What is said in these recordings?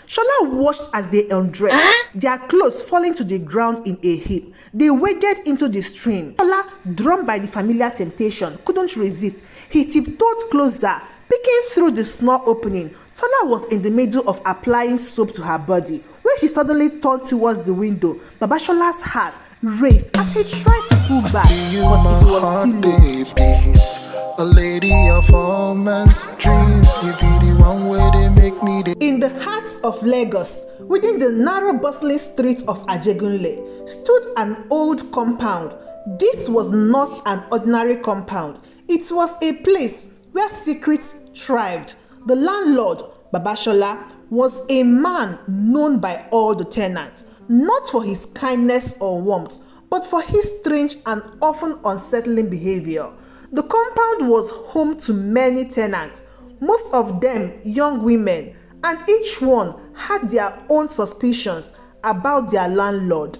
Shola watched as they undressed, their clothes falling to the ground in a heap. They waded into the stream. Shola, drawn by the familiar temptation, couldn't resist. He tiptoed closer, peeking through the small opening. Shola was in the middle of applying soap to her body when she suddenly turned towards the window. Baba Shola's heart raced as he tried to pull back, but it was too late. A lady of all men's dreams, you be the one where they make me the. In the heart of Lagos, within the narrow bustling streets of Ajegunle, stood an old compound. This was not an ordinary compound. It was a place where secrets thrived. The landlord, Baba Sola, was a man known by all the tenants, not for his kindness or warmth, but for his strange and often unsettling behavior. The compound was home to many tenants, most of them young women, and each one had their own suspicions about their landlord.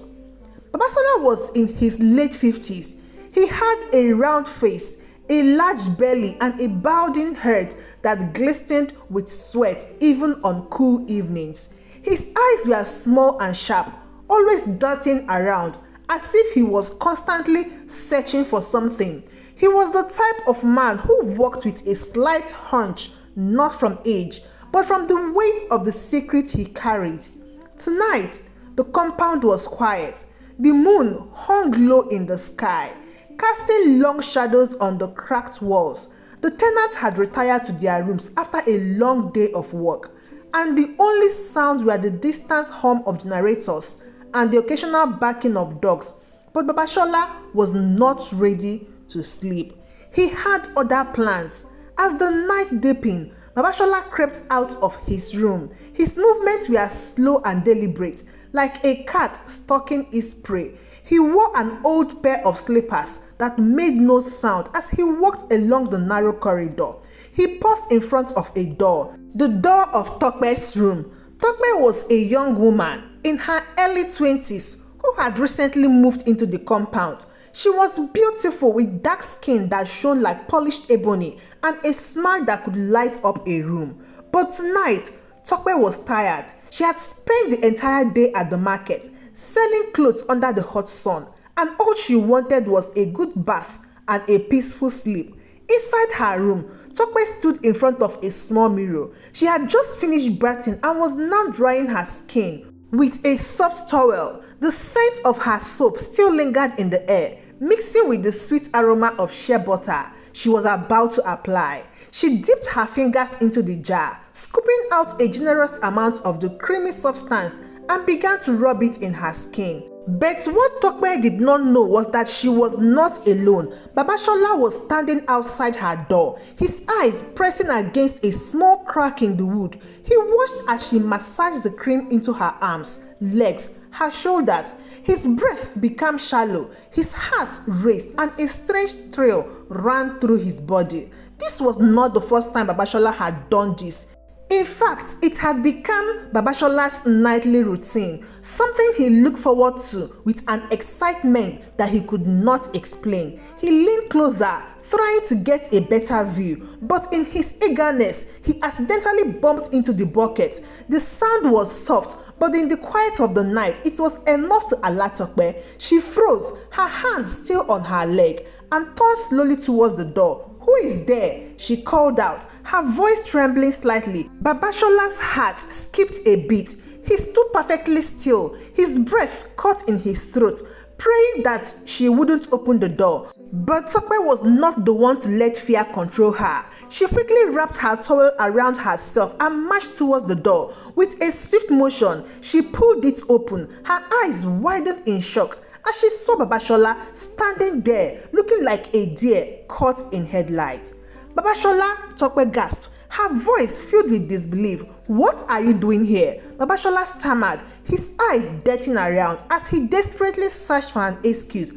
Baba Sola was in his late 50s. He had a round face, a large belly, and a balding head that glistened with sweat even on cool evenings. His eyes were small and sharp, always darting around, as if he was constantly searching for something. He was the type of man who walked with a slight hunch, not from age, but from the weight of the secret he carried. Tonight, the compound was quiet. The moon hung low in the sky, casting long shadows on the cracked walls. The tenants had retired to their rooms after a long day of work, and the only sounds were the distant hum of generators and the occasional barking of dogs. But Baba Sola was not ready to sleep. He had other plans. As the night deepened, Baba Sola crept out of his room. His movements were slow and deliberate, like a cat stalking its prey. He wore an old pair of slippers that made no sound as he walked along the narrow corridor. He paused in front of a door, the door of Tokpe's room. Tokpe was a young woman in her early 20s who had recently moved into the compound. She was beautiful with dark skin that shone like polished ebony and a smile that could light up a room. But tonight, Tokpe was tired. She had spent the entire day at the market, selling clothes under the hot sun, and all she wanted was a good bath and a peaceful sleep. Inside her room, Tokpe stood in front of a small mirror. She had just finished bathing and was now drying her skin with a soft towel. The scent of her soap still lingered in the air, mixing with the sweet aroma of shea butter she was about to apply. She dipped her fingers into the jar, scooping out a generous amount of the creamy substance and began to rub it in her skin. But what Tokpe did not know was that she was not alone. Baba Sola was standing outside her door, his eyes pressing against a small crack in the wood. He watched as she massaged the cream into her arms, legs, her shoulders. His breath became shallow, his heart raced, and a strange thrill ran through his body. This was not the first time Baba Sola had done this. In fact, it had become Baba Sola's nightly routine, something he looked forward to with an excitement that he could not explain. He leaned closer, trying to get a better view, but in his eagerness, he accidentally bumped into the bucket. The sound was soft, but in the quiet of the night, it was enough to alert Tokpe. She froze, her hand still on her leg, and turned slowly towards the door. "Who is there?" she called out, her voice trembling slightly. Baba Sola's heart skipped a beat. He stood perfectly still, his breath caught in his throat, praying that she wouldn't open the door. But Tokpe was not the one to let fear control her. She quickly wrapped her towel around herself and marched towards the door. With a swift motion, she pulled it open, her eyes widened in shock as she saw Baba Sola standing there, looking like a deer caught in headlights. "Baba Sola," Tokpe gasped, her voice filled with disbelief. "What are you doing here?" Baba Sola stammered, his eyes darting around as he desperately searched for an excuse.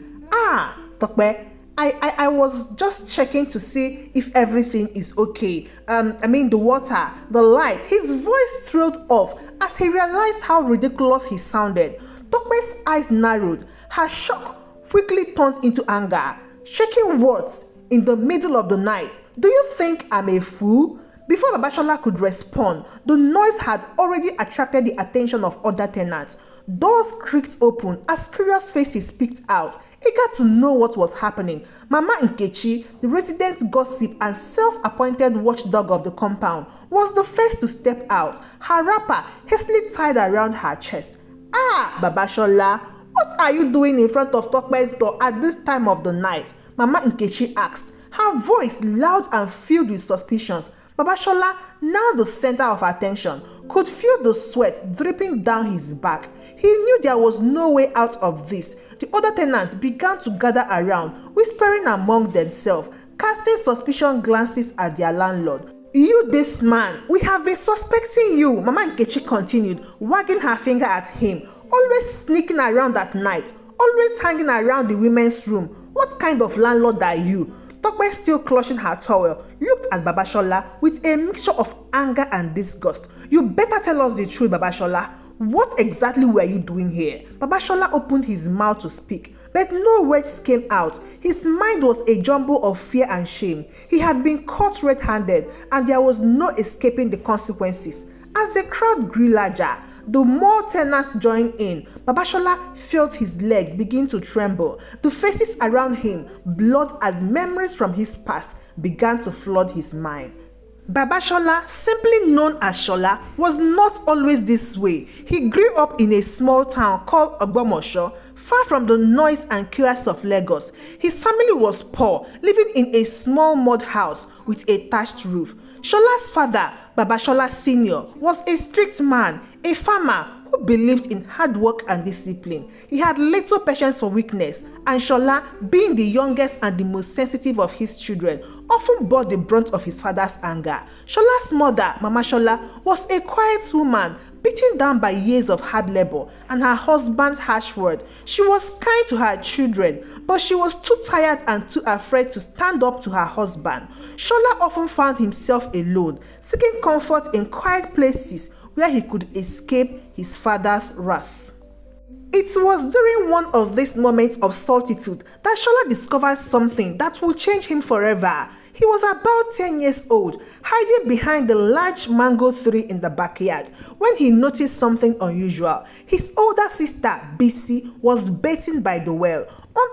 Tokpe, I was just checking to see if everything is okay. The water, the light." His voice trailed off as he realized how ridiculous he sounded. Tokpe's eyes narrowed. Her shock quickly turned into anger. Shaking words in the middle of the night. "Do you think I'm a fool?" Before Baba Sola could respond, the noise had already attracted the attention of other tenants. Doors creaked open as curious faces peeked out, eager to know what was happening. Mama Nkechi, the resident gossip and self-appointed watchdog of the compound, was the first to step out, her wrapper hastily tied around her chest. "Ah, Baba Sola, what are you doing in front of Tokpe's door at this time of the night?" Mama Nkechi asked, her voice loud and filled with suspicions. Baba Sola, now the center of attention, could feel the sweat dripping down his back. He knew there was no way out of this. The other tenants began to gather around, whispering among themselves, casting suspicious glances at their landlord. "You, this man, we have been suspecting you," Mama Nkechi continued, wagging her finger at him. "Always sneaking around at night, always hanging around the women's room. What kind of landlord are you?" Tokpe, still clutching her towel, looked at Baba Sola with a mixture of anger and disgust. "You better tell us the truth, Baba Sola. What exactly were you doing here?" Baba Sola opened his mouth to speak, but no words came out. His mind was a jumble of fear and shame. He had been caught red-handed, and there was no escaping the consequences. As the crowd grew larger, the more tenants joined in. Baba Sola felt his legs begin to tremble. The faces around him, blurred as memories from his past, began to flood his mind. Baba Sola, simply known as Sola, was not always this way. He grew up in a small town called Ogbomosho, far from the noise and chaos of Lagos. His family was poor, living in a small mud house with a thatched roof. Sola's father, Baba Sola Sr., was a strict man, a farmer who believed in hard work and discipline. He had little patience for weakness, and Sola, being the youngest and the most sensitive of his children, often bore the brunt of his father's anger. Sola's mother, Mama Sola, was a quiet woman, beaten down by years of hard labor and her husband's harsh word. She was kind to her children, but she was too tired and too afraid to stand up to her husband. Sola often found himself alone, seeking comfort in quiet places where he could escape his father's wrath. It was during one of these moments of solitude that Sola discovered something that would change him forever. He was about 10 years old, hiding behind the large mango tree in the backyard, when he noticed something unusual. His older sister, Bisi, was bathing by the well,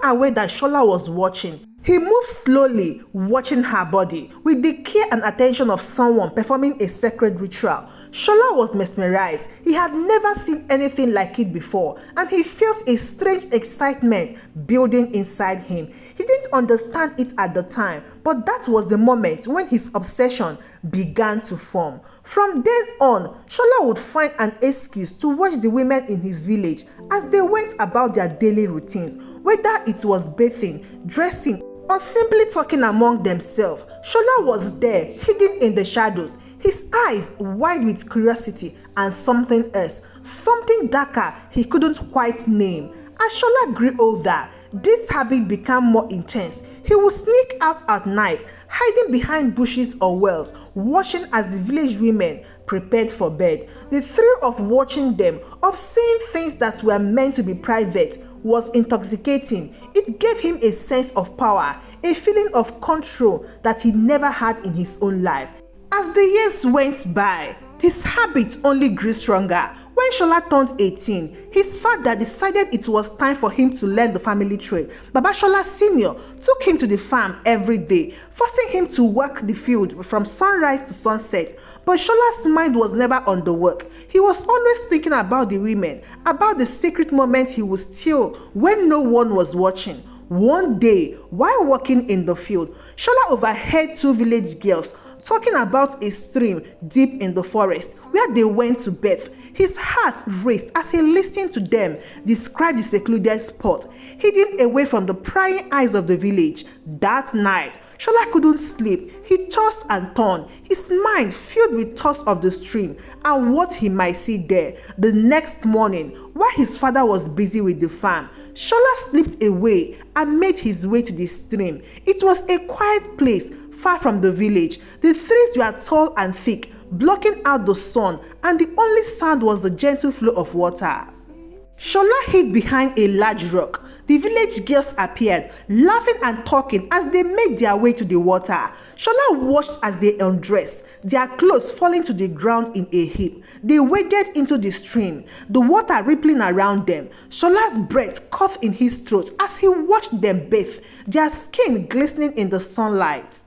unaware that Sola was watching. He moved slowly, watching her body, with the care and attention of someone performing a sacred ritual. Sola was mesmerized. He had never seen anything like it before, and he felt a strange excitement building inside him. He didn't understand it at the time, but that was the moment when his obsession began to form. From then on, Sola would find an excuse to watch the women in his village as they went about their daily routines, whether it was bathing, dressing, or simply talking among themselves. Sola was there, hidden in the shadows, his eyes wide with curiosity and something else, something darker he couldn't quite name. As Sola grew older, this habit became more intense. He would sneak out at night, hiding behind bushes or wells, watching as the village women prepared for bed. The thrill of watching them, of seeing things that were meant to be private, was intoxicating. It gave him a sense of power, a feeling of control that he never had in his own life. As the years went by, his habit only grew stronger. When Sola turned 18, his father decided it was time for him to learn the family trade. Baba Sola Sr. took him to the farm every day, forcing him to work the field from sunrise to sunset. But Sola's mind was never on the work. He was always thinking about the women, about the secret moments he would steal when no one was watching. One day, while working in the field, Sola overheard two village girls talking about a stream deep in the forest where they went to bathe. His heart raced as he listened to them describe the secluded spot, hidden away from the prying eyes of the village. That night, Sola couldn't sleep. He tossed and turned, his mind filled with thoughts of the stream and what he might see there. The next morning, while his father was busy with the farm, Sola slipped away and made his way to the stream. It was a quiet place far from the village. The trees were tall and thick, blocking out the sun, and the only sound was the gentle flow of water. Sola hid behind a large rock. The village girls appeared, laughing and talking as they made their way to the water. Sola watched as they undressed, their clothes falling to the ground in a heap. They waded into the stream, the water rippling around them. Shola's breath caught in his throat as he watched them bathe, their skin glistening in the sunlight.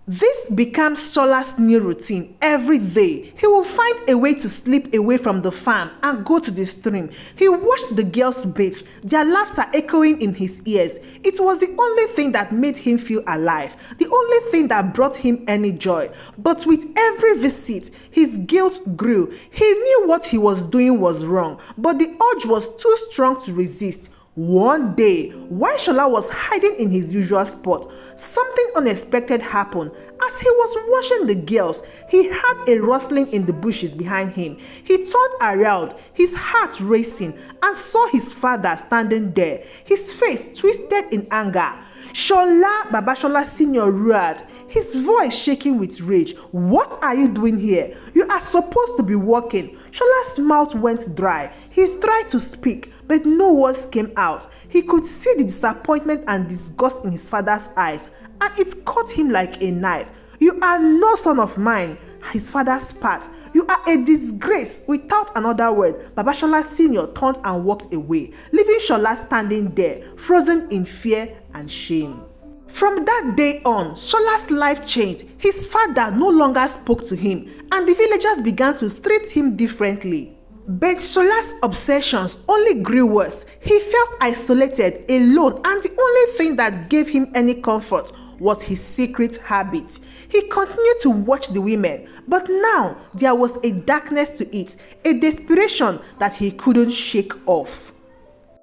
This becomes Shola's new routine every day. He will find a way to slip away from the farm and go to the stream. He watched the girls bathe, their laughter echoing in his ears. It was the only thing that made him feel alive, the only thing that brought him any joy. But with every visit, his guilt grew. He knew what he was doing was wrong, but the urge was too strong to resist. One day, while Shola was hiding in his usual spot, something unexpected happened. As he was watching the girls, he heard a rustling in the bushes behind him. He turned around, his heart racing, and saw his father standing there, his face twisted in anger. Shola, Baba Sola Sr. roared, his voice shaking with rage. "What are you doing here? You are supposed to be working." Shola's mouth went dry. He tried to speak, but no words came out. He could see the disappointment and disgust in his father's eyes, and it cut him like a knife. "You are no son of mine," his father spat. "You are a disgrace." Without another word, Baba Sola Sr. turned and walked away, leaving Shola standing there, frozen in fear and shame. From that day on, Shola's life changed. His father no longer spoke to him, and the villagers began to treat him differently. But Shola's obsessions only grew worse. He felt isolated, alone, and the only thing that gave him any comfort was his secret habit. He continued to watch the women, but now there was a darkness to it, a desperation that he couldn't shake off.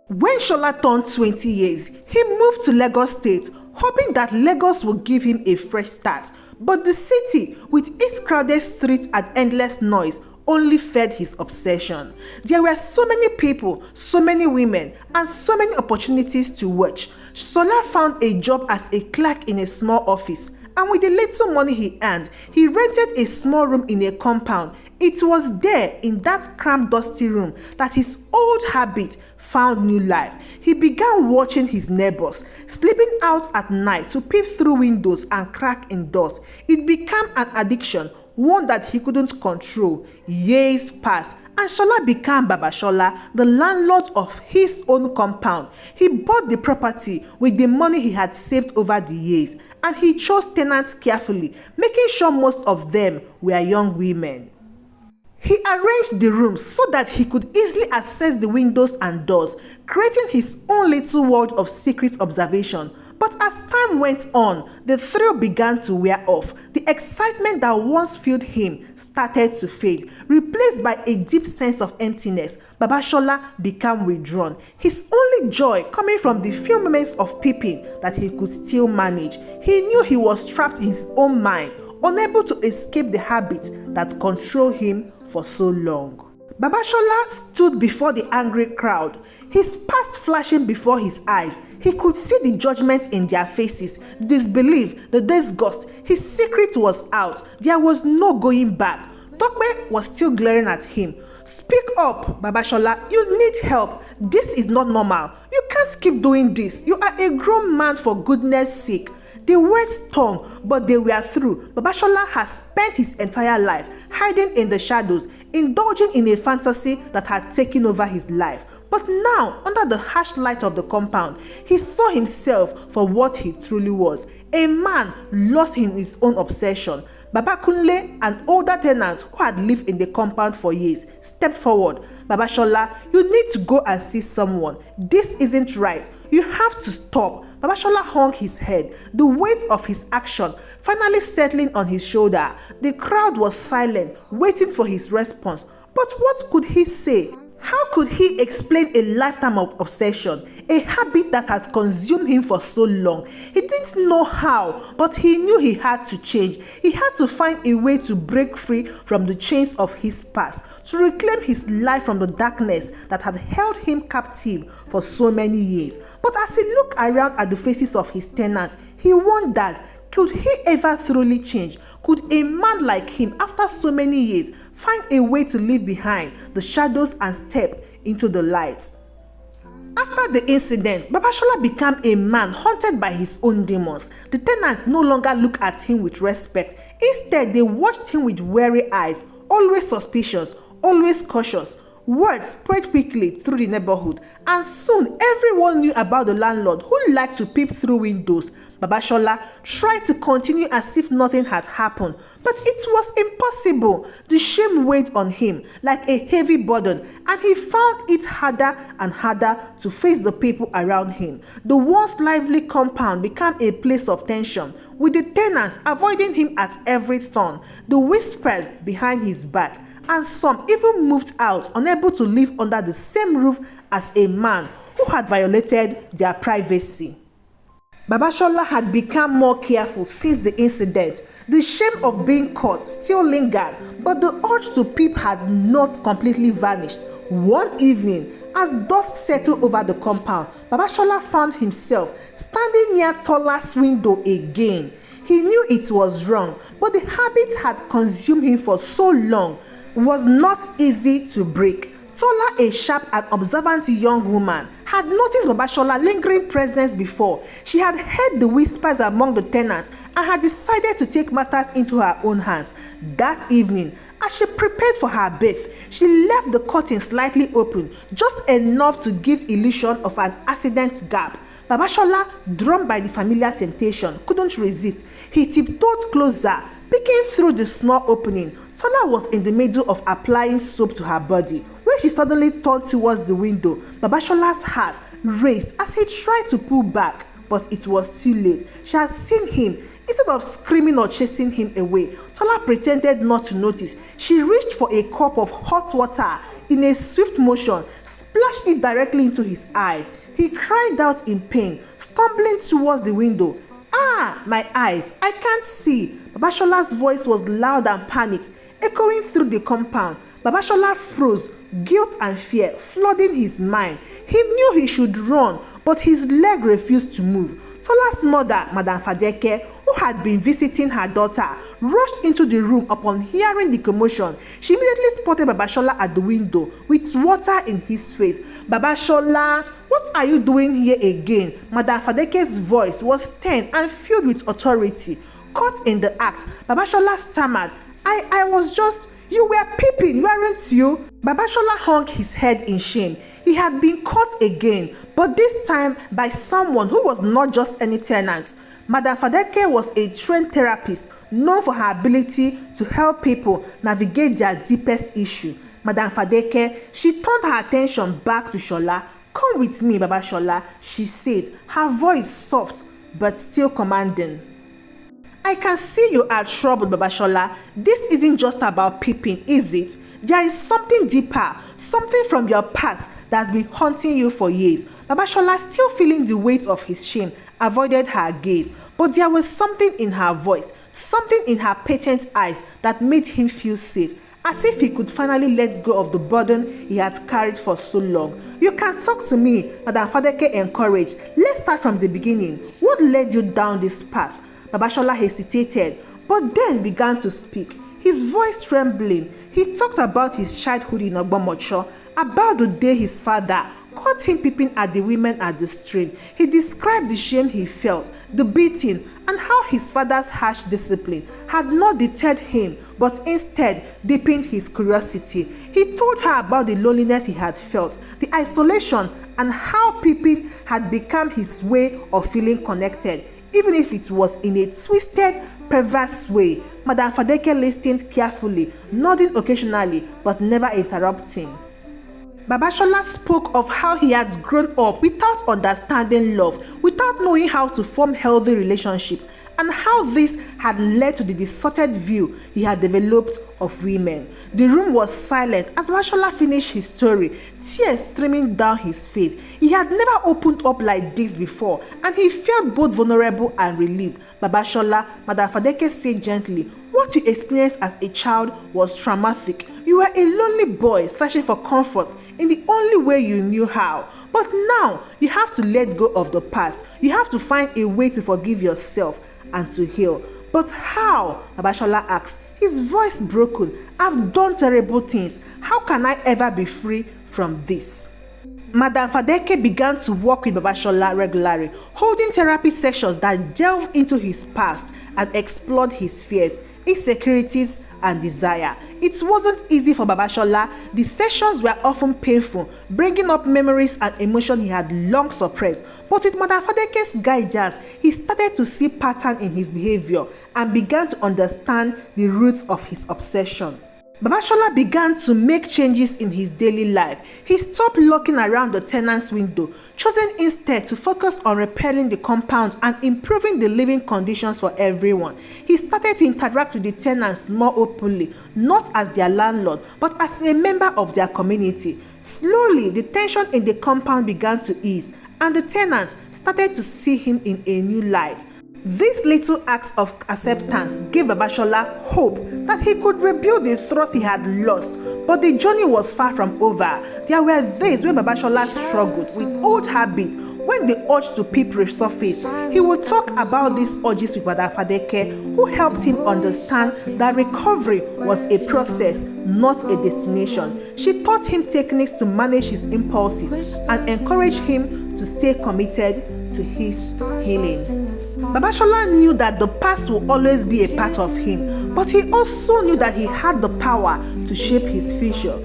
When Shola turned 20 years, he moved to Lagos State, hoping that Lagos would give him a fresh start. But the city, with its crowded streets and endless noise, only fed his obsession. There were so many people, so many women, and so many opportunities to watch. Shola found a job as a clerk in a small office, and with the little money he earned, he rented a small room in a compound. It was there, in that cramped, dusty room, that his old habit found new life. He began watching his neighbors, sleeping out at night to peep through windows and crack in doors. It became an addiction, one that he couldn't control. Years passed, and Shola became Baba Sola, the landlord of his own compound. He bought the property with the money he had saved over the years, and he chose tenants carefully, making sure most of them were young women. He arranged the rooms so that he could easily access the windows and doors, creating his own little world of secret observation. But as time went on, the thrill began to wear off. The excitement that once filled him started to fade, replaced by a deep sense of emptiness. Baba Sola became withdrawn, his only joy coming from the few moments of peeping that he could still manage. He knew he was trapped in his own mind, unable to escape the habit that controlled him for so long. Baba Sola stood before the angry crowd, his past flashing before his eyes. He could see the judgment in their faces, the disbelief, the disgust. His secret was out. There was no going back. Tokwe was still glaring at him. "Speak up, Baba Sola. You need help. This is not normal. You can't keep doing this. You are a grown man, for goodness sake." The words stung, but they were true. Baba Sola has spent his entire life hiding in the shadows, indulging in a fantasy that had taken over his life. But now, under the harsh light of the compound, he saw himself for what he truly was, a man lost in his own obsession. Baba Kunle, an older tenant who had lived in the compound for years, stepped forward. "Baba Sola, you need to go and see someone. This isn't right. You have to stop." Baba Sola hung his head, the weight of his action finally settling on his shoulder. The crowd was silent, waiting for his response. But what could he say? How could he explain a lifetime of obsession, a habit that has consumed him for so long? He didn't know how, but he knew he had to change. He had to find a way to break free from the chains of his past, to reclaim his life from the darkness that had held him captive for so many years. But as he looked around at the faces of his tenants, he wondered, could he ever truly change? Could a man like him, after so many years, find a way to leave behind the shadows and step into the light? After the incident, Baba Sola became a man haunted by his own demons. The tenants no longer looked at him with respect. Instead, they watched him with wary eyes, always suspicious, always cautious. Word spread quickly through the neighborhood, and soon everyone knew about the landlord who liked to peep through windows. Baba Sola tried to continue as if nothing had happened, but it was impossible. The shame weighed on him like a heavy burden, and he found it harder and harder to face the people around him. The once lively compound became a place of tension, with the tenants avoiding him at every turn, the whispers behind his back, and some even moved out, unable to live under the same roof as a man who had violated their privacy. Baba Sola had become more careful since the incident. The shame of being caught still lingered, but the urge to peep had not completely vanished. One evening, as dusk settled over the compound, Baba Sola found himself standing near Tola's window again. He knew it was wrong, but the habit had consumed him for so long was not easy to break. Tola, a sharp and observant young woman, had noticed Baba Sola's lingering presence before. She had heard the whispers among the tenants and had decided to take matters into her own hands. That evening, as she prepared for her bath, she left the curtain slightly open, just enough to give illusion of an accident gap. Baba Sola, drawn by the familiar temptation, couldn't resist. He tiptoed closer, peeking through the small opening. Tola was in the middle of applying soap to her body when she suddenly turned towards the window. Baba Sola's heart raced as he tried to pull back, but it was too late. She had seen him. Instead of screaming or chasing him away, Tola pretended not to notice. She reached for a cup of hot water in a swift motion, splashed it directly into his eyes. He cried out in pain, stumbling towards the window. "Ah, my eyes, I can't see." Baba Sola's voice was loud and panicked, echoing through the compound. Baba Sola froze, guilt and fear flooding his mind. He knew he should run, but his leg refused to move. Tola's mother, Madam Fadeke, who had been visiting her daughter, rushed into the room upon hearing the commotion. She immediately spotted Baba Sola at the window with water in his face. "Baba Sola, what are you doing here again?" Madam Fadeke's voice was stern and filled with authority. Caught in the act, Baba Sola stammered, I was just... You were peeping, weren't you?" Baba Sola hung his head in shame. He had been caught again, but this time by someone who was not just any tenant. Madam Fadeke was a trained therapist known for her ability to help people navigate their deepest issue. Madam Fadeke, she turned her attention back to Sola. "Come with me, Baba Sola," she said, her voice soft but still commanding. "I can see you are troubled, Baba Sola. This isn't just about peeping, is it? There is something deeper, something from your past that's been haunting you for years." Baba Sola, still feeling the weight of his shame, avoided her gaze, but there was something in her voice, something in her patent eyes that made him feel safe, as if he could finally let go of the burden he had carried for so long. "You can talk to me," Madam Fadeke encouraged. "Let's start from the beginning. What led you down this path?" Baba Sola hesitated, but then began to speak, his voice trembling. He talked about his childhood in Ogbomocho, about the day his father caught him peeping at the women at the stream. He described the shame he felt, the beating, and how his father's harsh discipline had not deterred him, but instead deepened his curiosity. He told her about the loneliness he had felt, the isolation, and how peeping had become his way of feeling connected, even if it was in a twisted, perverse way. Madam Fadeke listened carefully, nodding occasionally, but never interrupting. Baba Sola spoke of how he had grown up without understanding love, without knowing how to form healthy relationships, and how this had led to the distorted view he had developed of women. The room was silent as Baba Sola finished his story, tears streaming down his face. He had never opened up like this before, and he felt both vulnerable and relieved. "Baba Sola," Madam Fadeke said gently, "what you experienced as a child was traumatic. You were a lonely boy searching for comfort in the only way you knew how. But now you have to let go of the past. You have to find a way to forgive yourself and to heal." "But how?" Baba Sola asked, his voice broken. "I've done terrible things. How can I ever be free from this?" Madam Fadeke began to work with Baba Sola regularly, holding therapy sessions that delved into his past and explored his fears. insecurities, and desire. It wasn't easy for Baba Sola. The sessions were often painful, bringing up memories and emotions he had long suppressed. But with Madam Fadeke's guidance, he started to see patterns in his behavior and began to understand the roots of his obsession. Baba Sola began to make changes in his daily life. He stopped looking around the tenant's window, choosing instead to focus on repairing the compound and improving the living conditions for everyone. He started to interact with the tenants more openly, not as their landlord, but as a member of their community. Slowly, the tension in the compound began to ease, and the tenants started to see him in a new light. These little acts of acceptance gave Baba Sola hope that he could rebuild the trust he had lost, but the journey was far from over. There were days when Baba Sola struggled with old habits. When the urge to peep resurfaced, he would talk about these urges with Madam Fadeke, who helped him understand that recovery was a process, not a destination. She taught him techniques to manage his impulses and encouraged him to stay committed to his healing. Baba Sola knew that the past will always be a part of him, but he also knew that he had the power to shape his future.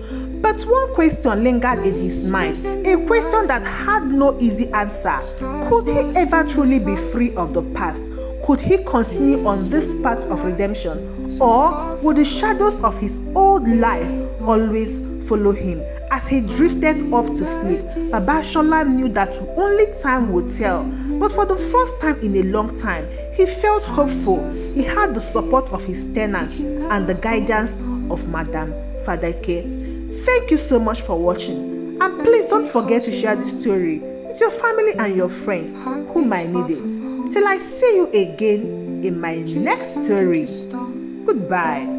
But one question lingered in his mind, a question that had no easy answer. Could he ever truly be free of the past? Could he continue on this path of redemption? Or would the shadows of his old life always follow him? As he drifted up to sleep, Baba Sola knew that only time would tell. But for the first time in a long time, he felt hopeful. He had the support of his tenants and the guidance of Madam Fadeke. Thank you so much for watching, and please don't forget to share this story with your family and your friends who might need it. Till I see you again in my next story. Goodbye.